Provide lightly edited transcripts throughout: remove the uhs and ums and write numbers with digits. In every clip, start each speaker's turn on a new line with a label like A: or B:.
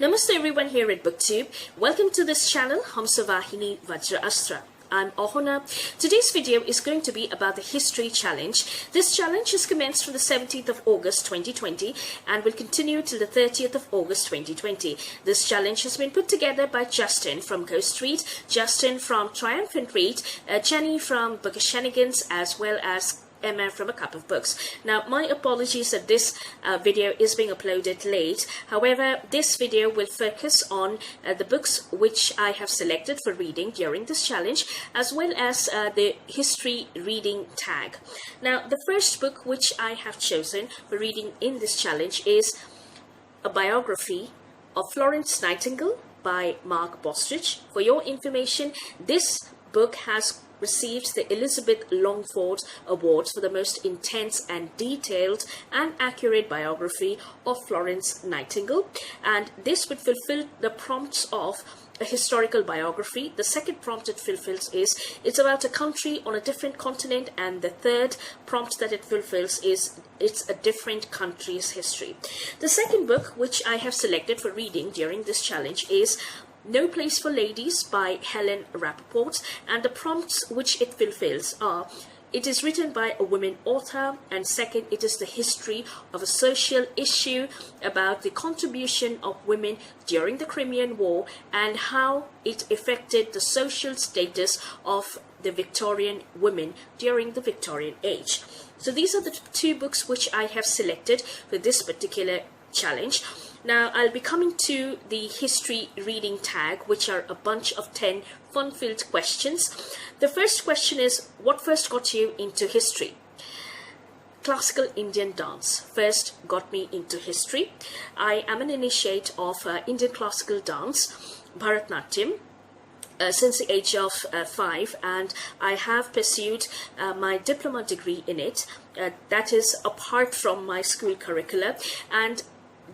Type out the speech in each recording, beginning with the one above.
A: Namaste everyone here at BookTube. Welcome to this channel, Hamsavahini Vajra Astra. I'm Ohana. Today's video is going to be about the History Challenge. This challenge has commenced from the 17th of August 2020 and will continue till the 30th of August 2020. This challenge has been put together by Justin from GhostReader, Justin from TriumphantReads, Jenny from BookishShenighan, as well as Emma from ACupOfBooks. Now, my apologies that this video is being uploaded late. However, this video will focus on the books which I have selected for reading during this challenge, as well as the history reading tag. Now, the first book which I have chosen for reading in this challenge is a biography of Florence Nightingale by Mark Bostridge. For your information, this book has received the Elizabeth Longford Award for the most intense and detailed and accurate biography of Florence Nightingale, and this would fulfill the prompts of a historical biography. The second prompt it fulfills is it's about a country on a different continent, and the third prompt that it fulfills is it's a different country's history. The second book which I have selected for reading during this challenge is No Place for Ladies by Helen Rappaport, and the prompts which it fulfills are: it is written by a woman author, and second, it is the history of a social issue about the contribution of women during the Crimean War and how it affected the social status of the Victorian women during the Victorian age. So these are the two books which I have selected for this particular challenge. Now, I'll be coming to the history reading tag, which are a bunch of 10 fun-filled questions. The first question is, what first got you into history? Classical Indian dance first got me into history. I am an initiate of Indian classical dance, Bharatnatyam, since the age of 5, and I have pursued my diploma degree in it. That is apart from my school curricula, and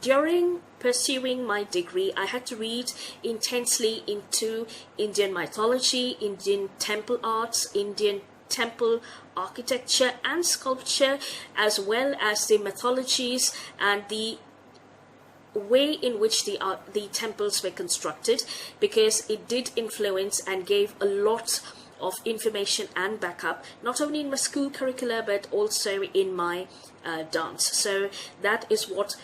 A: during pursuing my degree, I had to read intensely into Indian mythology, Indian temple arts, Indian temple architecture and sculpture, as well as the mythologies and the way in which the temples were constructed, because it did influence and gave a lot of information and backup, not only in my school curricula but also in my dance. So that is what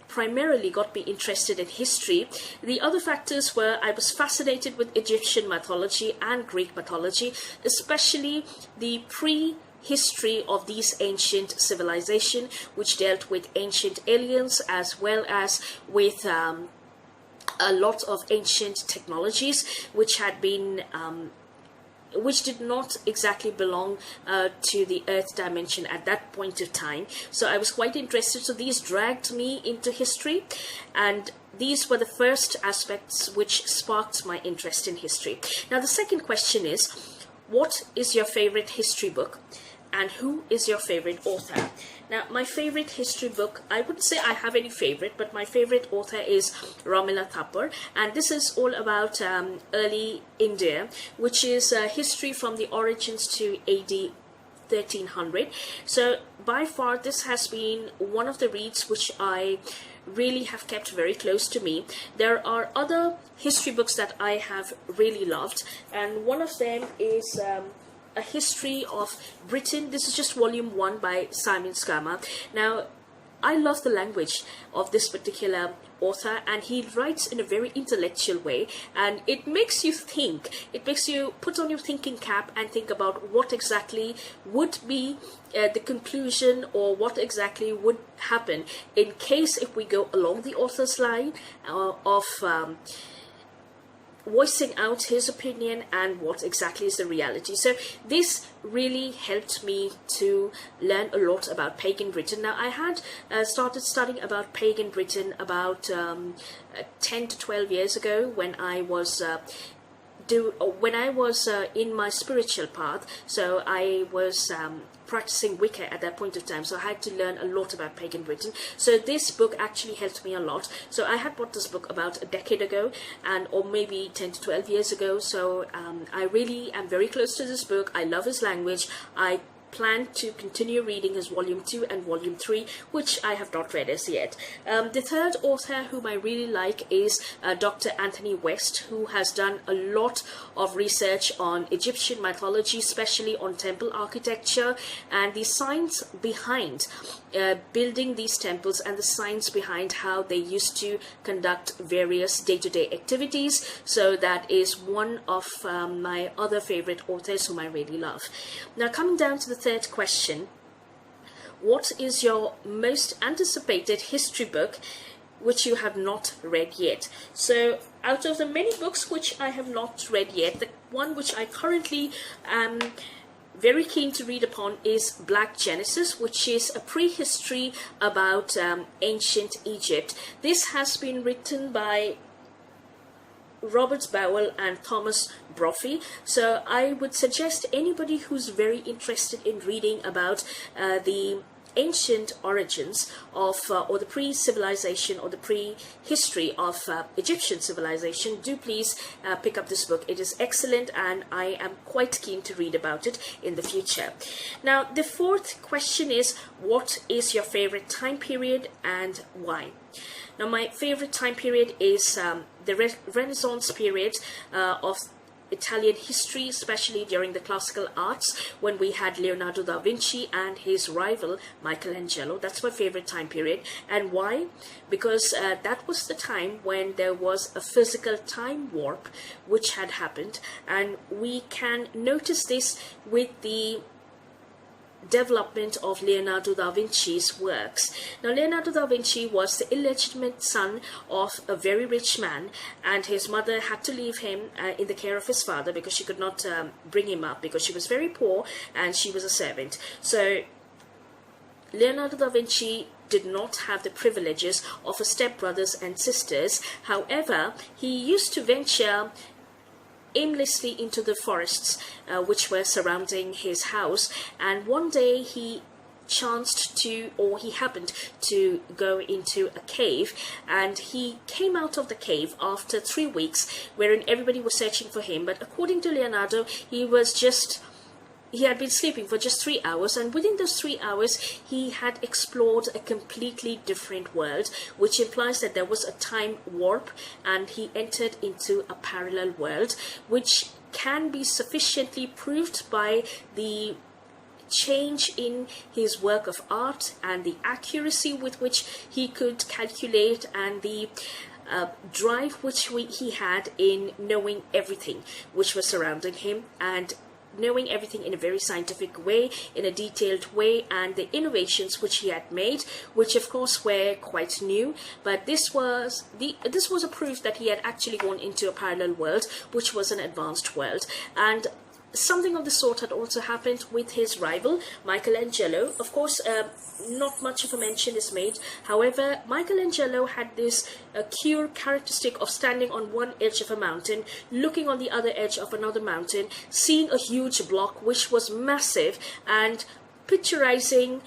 A: primarily got me interested in history. The other factors were I was fascinated with Egyptian mythology and Greek mythology, especially the prehistory of these ancient civilizations, which dealt with ancient aliens as well as with a lot of ancient technologies which had been which did not exactly belong to the earth dimension at that point of time. So I was quite interested. So these dragged me into history, and these were the first aspects which sparked my interest in history. Now, the second question is, what is your favorite history book and who is your favorite author? Now, my favorite history book, I wouldn't say I have any favorite, but my favorite author is Ramila Thapar, and this is all about early India, which is history from the origins to AD 1300. So by far this has been one of the reads which I really have kept very close to me. There are other history books that I have really loved, and one of them is A History of Britain. This is just volume 1 by Simon Schama. Now, I love the language of this particular author, and he writes in a very intellectual way, and it makes you think. It makes you put on your thinking cap and think about what exactly would be the conclusion, or what exactly would happen in case if we go along the author's line of voicing out his opinion and what exactly is the reality. So this really helped me to learn a lot about pagan Britain. Now, I had started studying about pagan Britain about 10 to 12 years ago when I was in my spiritual path. So I was practicing Wicca at that point of time, so I had to learn a lot about pagan Britain. So this book actually helped me a lot. So I had bought this book about a decade ago, or maybe 10 to 12 years ago. So I really am very close to this book. I love his language. I plan to continue reading his volume 2 and volume 3, which I have not read as yet. The third author whom I really like is Dr. Anthony West, who has done a lot of research on Egyptian mythology, especially on temple architecture and the science behind building these temples and the science behind how they used to conduct various day-to-day activities. So that is one of my other favorite authors whom I really love. Now, coming down to the third question, what is your most anticipated history book which you have not read yet? So out of the many books which I have not read yet, the one which I currently am very keen to read upon is Black Genesis, which is a prehistory about ancient Egypt. This has been written by Robert Bowell and Thomas Brophy. So I would suggest anybody who's very interested in reading about the ancient origins of or the pre-civilization or the pre-history of Egyptian civilization, do please pick up this book. It is excellent and I am quite keen to read about it in the future. Now, the fourth question is, what is your favorite time period and why? Now, my favorite time period is the Renaissance period of Italian history, especially during the classical arts, when we had Leonardo da Vinci and his rival Michelangelo. That's my favorite time period. And why? Because that was the time when there was a physical time warp which had happened, and we can notice this with the development of Leonardo da Vinci's works. Now, Leonardo da Vinci was the illegitimate son of a very rich man, and his mother had to leave him in the care of his father because she could not bring him up because she was very poor and she was a servant. So Leonardo da Vinci did not have the privileges of his stepbrothers and sisters. However, he used to venture aimlessly into the forests which were surrounding his house, and one day he happened to go into a cave, and he came out of the cave after 3 weeks, wherein everybody was searching for him. But according to Leonardo, he had been sleeping for just 3 hours, and within those 3 hours he had explored a completely different world, which implies that there was a time warp and he entered into a parallel world, which can be sufficiently proved by the change in his work of art and the accuracy with which he could calculate, and the drive which he had in knowing everything which was surrounding him, and knowing everything in a very scientific way, in a detailed way, and the innovations which he had made, which of course were quite new. But this was a proof that he had actually gone into a parallel world, which was an advanced world. And something of the sort had also happened with his rival Michelangelo. Of course, not much of a mention is made. However, Michelangelo had this cure characteristic of standing on one edge of a mountain, looking on the other edge of another mountain, seeing a huge block which was massive, and picturizing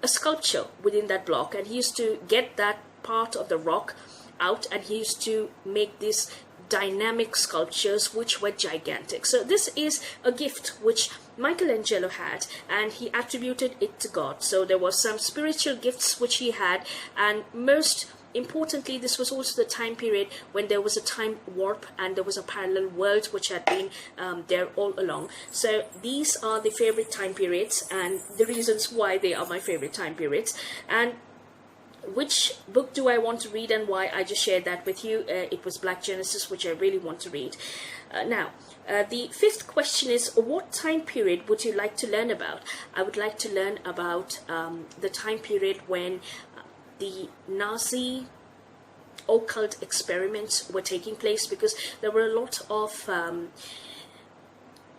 A: a sculpture within that block. And he used to get that part of the rock out, and he used to make this dynamic sculptures which were gigantic. So this is a gift which Michelangelo had, and he attributed it to God. So there was some spiritual gifts which he had, and most importantly, this was also the time period when there was a time warp and there was a parallel world which had been there all along. So these are the favorite time periods and the reasons why they are my favorite time periods. And which book do I want to read and why? I just shared that with you. It was Black Genesis, which I really want to read. Now, the fifth question is, what time period would you like to learn about? I would like to learn about the time period when the Nazi occult experiments were taking place, because there were a lot of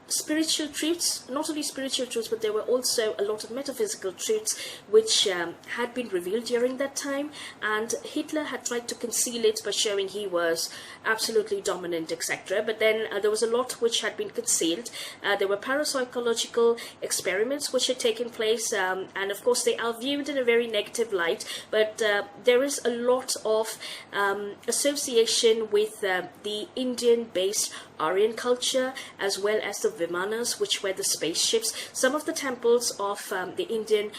A: spiritual truths, not only spiritual truths, but there were also a lot of metaphysical truths which had been revealed during that time, and Hitler had tried to conceal it by showing he was absolutely dominant, etc. But then there was a lot which had been concealed. There were parapsychological experiments which had taken place, and of course they are viewed in a very negative light, but there is a lot of association with the Indian-based Aryan culture, as well as the Vimanas, which were the spaceships. Some of the temples of the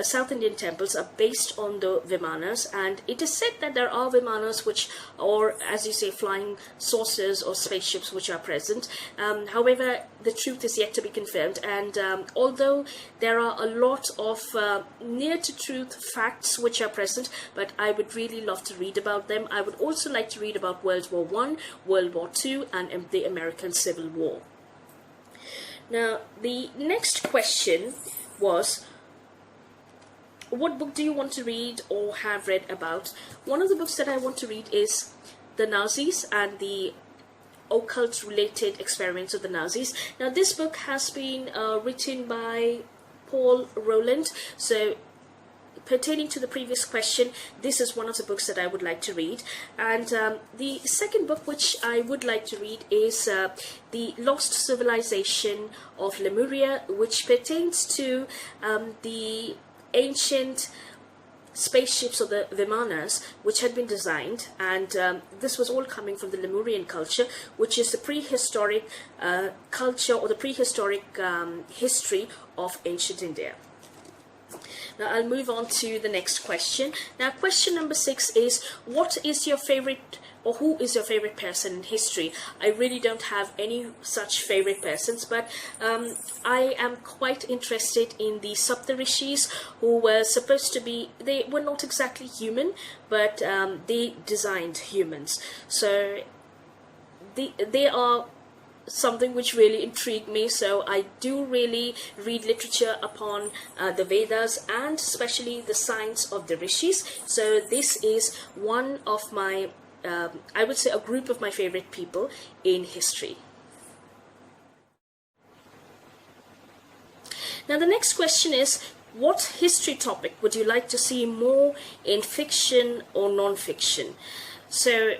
A: South Indian temples are based on the Vimanas, and it is said that there are Vimanas which, or as you say, flying saucers or spaceships which are present. However, the truth is yet to be confirmed, and although there are a lot of near to truth facts which are present, but I would really love to read about them. I would also like to read about World War I, World War II, and the American Civil War. Now, the next question was, what book do you want to read or have read about? One of the books that I want to read is The Nazis and the Occult Related Experiments of the Nazis. Now, this book has been written by Paul Rowland. So, pertaining to the previous question, this is one of the books that I would like to read. And the second book which I would like to read is The Lost Civilization of Lemuria, which pertains to the ancient spaceships, or the Vimanas, which had been designed, and this was all coming from the Lemurian culture, which is the prehistoric culture, or the prehistoric history of ancient India. Now I'll move on to the next question. Now, question number 6 is, what is your favorite, or who is your favorite person in history? I really don't have any such favorite persons, but I am quite interested in the Saptarishis, who were supposed to be, they were not exactly human, but they designed humans. So they are something which really intrigued me. So I do really read literature upon the Vedas, and especially the science of the Rishis. So this is one of my, I would say, a group of my favorite people in history. Now, the next question is, what history topic would you like to see more in fiction or non-fiction? So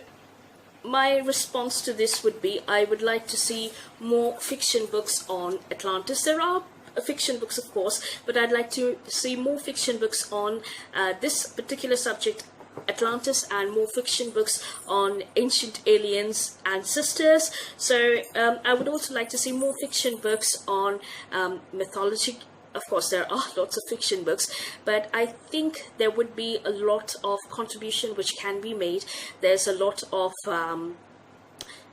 A: my response to this would be, I would like to see more fiction books on Atlantis. There are fiction books, of course, but I'd like to see more fiction books on this particular subject, Atlantis, and more fiction books on ancient aliens, ancestors. So I would also like to see more fiction books on mythology. Of course, there are lots of fiction books, but I think there would be a lot of contribution which can be made. There's a lot of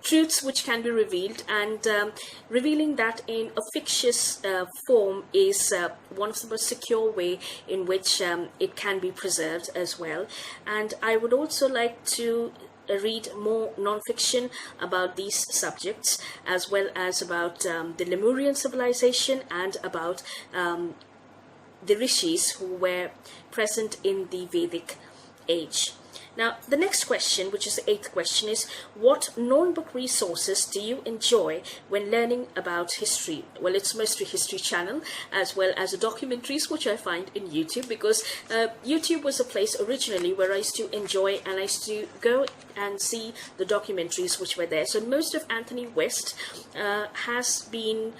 A: truths which can be revealed, and revealing that in a fictitious form is one of the most secure way in which it can be preserved as well. And I would also like to read more non-fiction about these subjects, as well as about the Lemurian civilization, and about the Rishis who were present in the Vedic age. Now, the next question, which is the 8th question, is, what non-book resources do you enjoy when learning about history? Well, it's mostly History Channel, as well as the documentaries, which I find in YouTube, because YouTube was a place originally where I used to enjoy, and I used to go and see the documentaries which were there. So most of Anthony West has been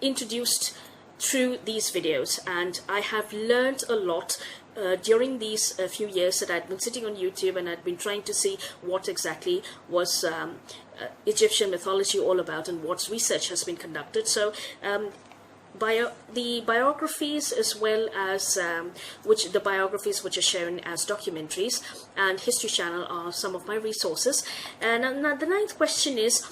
A: introduced through these videos, and I have learned a lot during these few years that I'd been sitting on YouTube, and I'd been trying to see what exactly was Egyptian mythology all about, and what research has been conducted. So the biographies, as well as the biographies which are shown as documentaries, and History Channel are some of my resources. And now the 9th question is,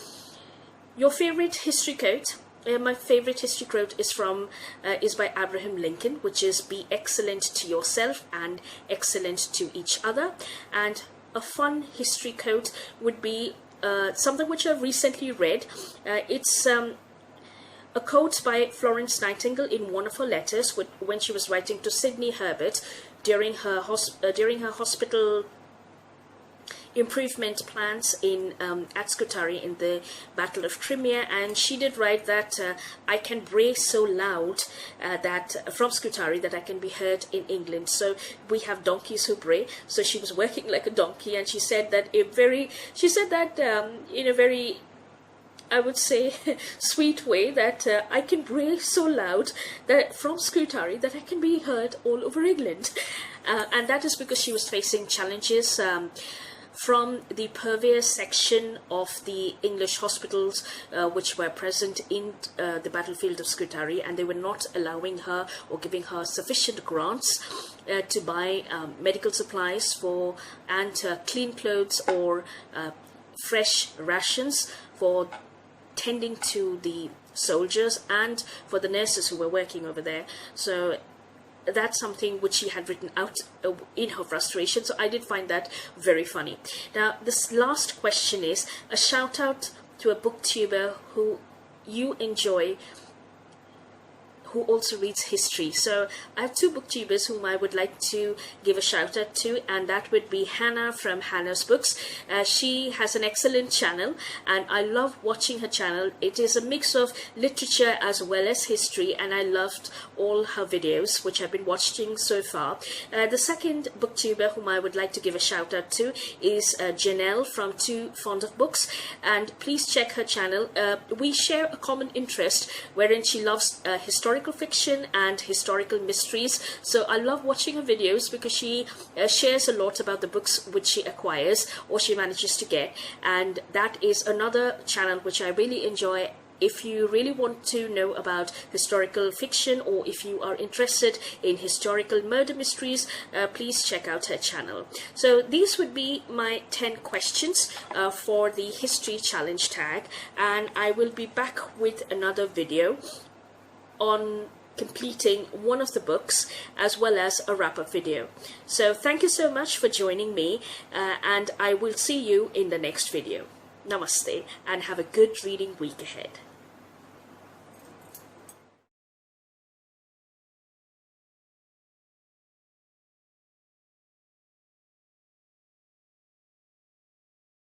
A: your favorite history quote. My favorite history quote is by Abraham Lincoln, which is, be excellent to yourself and excellent to each other. And a fun history quote would be something which I've recently read. It's a quote by Florence Nightingale in one of her letters when she was writing to Sidney Herbert during her hospital improvement plans at Scutari in the Battle of Crimea, and she did write that I can bray so loud from Scutari that I can be heard in England. So we have donkeys who bray. So she was working like a donkey, and she said that in a very, I would say, sweet way, that I can bray so loud that from Scutari that I can be heard all over England. And that is because she was facing challenges from the purveyor section of the English hospitals which were present in the battlefield of Scutari, and they were not allowing her or giving her sufficient grants to buy medical supplies for and clean clothes or fresh rations for tending to the soldiers and for the nurses who were working over there. So that's something which she had written out in her frustration. So I did find that very funny. Now, this last question is a shout out to a booktuber who you enjoy, who also reads history. So I have two booktubers whom I would like to give a shout out to, and that would be Hannah from Hannah's Books. She has an excellent channel and I love watching her channel. It is a mix of literature as well as history, and I loved all her videos which I've been watching so far. The second booktuber whom I would like to give a shout out to is Janelle from Too Fond of Books, and please check her channel. We share a common interest wherein she loves historical fiction and historical mysteries. So I love watching her videos because she shares a lot about the books which she acquires or she manages to get, and that is another channel which I really enjoy. If you really want to know about historical fiction, or if you are interested in historical murder mysteries, please check out her channel. So these would be my 10 questions for the history challenge tag, and I will be back with another video on completing one of the books as well as a wrap-up video. So thank you so much for joining me, and I will see you in the next video. Namaste, and have a good reading week ahead.